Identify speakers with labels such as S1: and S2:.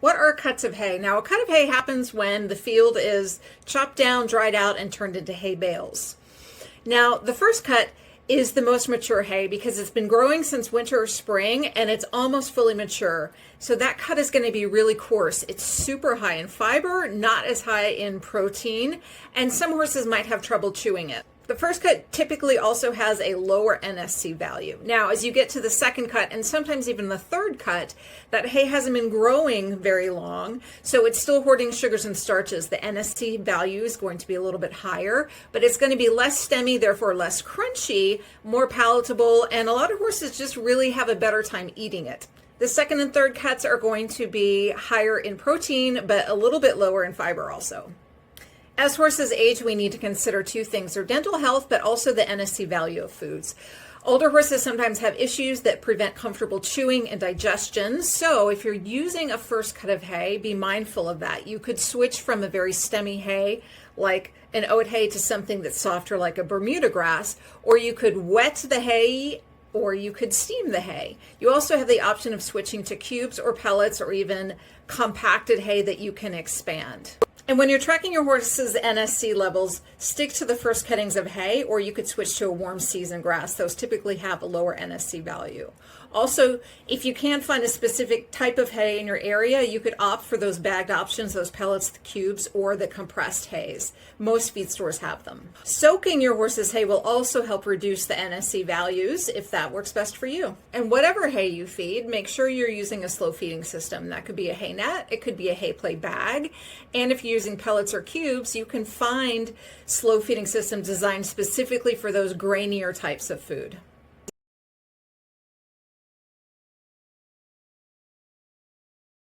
S1: What are cuts of hay? Now, a cut of hay happens when the field is chopped down, dried out, and turned into hay bales. Now, the first cut is the most mature hay because it's been growing since winter or spring and it's almost fully mature. So that cut is going to be really coarse. It's super high in fiber, not as high in protein, and some horses might have trouble chewing it. The first cut typically also has a lower NSC value. Now, as you get to the second cut and sometimes even the third cut, that hay hasn't been growing very long, so it's still hoarding sugars and starches. The NSC value is going to be a little bit higher, but it's going to be less stemmy, therefore less crunchy, more palatable, and a lot of horses just really have a better time eating it. The second and third cuts are going to be higher in protein, but a little bit lower in fiber also. As horses age, we need to consider two things: their dental health, but also the NSC value of foods. Older horses sometimes have issues that prevent comfortable chewing and digestion. So if you're using a first cut of hay, be mindful of that. You could switch from a very stemmy hay, like an oat hay, to something that's softer like a Bermuda grass, or you could wet the hay, or you could steam the hay. You also have the option of switching to cubes or pellets or even compacted hay that you can expand. And when you're tracking your horse's NSC levels, stick to the first cuttings of hay, or you could switch to a warm season grass. Those typically have a lower NSC value. Also, if you can't find a specific type of hay in your area, you could opt for those bagged options, those pellets, the cubes, or the compressed hays. Most feed stores have them. Soaking your horse's hay will also help reduce the NSC values if that works best for you. And whatever hay you feed, make sure you're using a slow feeding system. That could be a hay net, it could be a hay play bag, and if you're using pellets or cubes, you can find slow feeding systems designed specifically for those grainier types of food.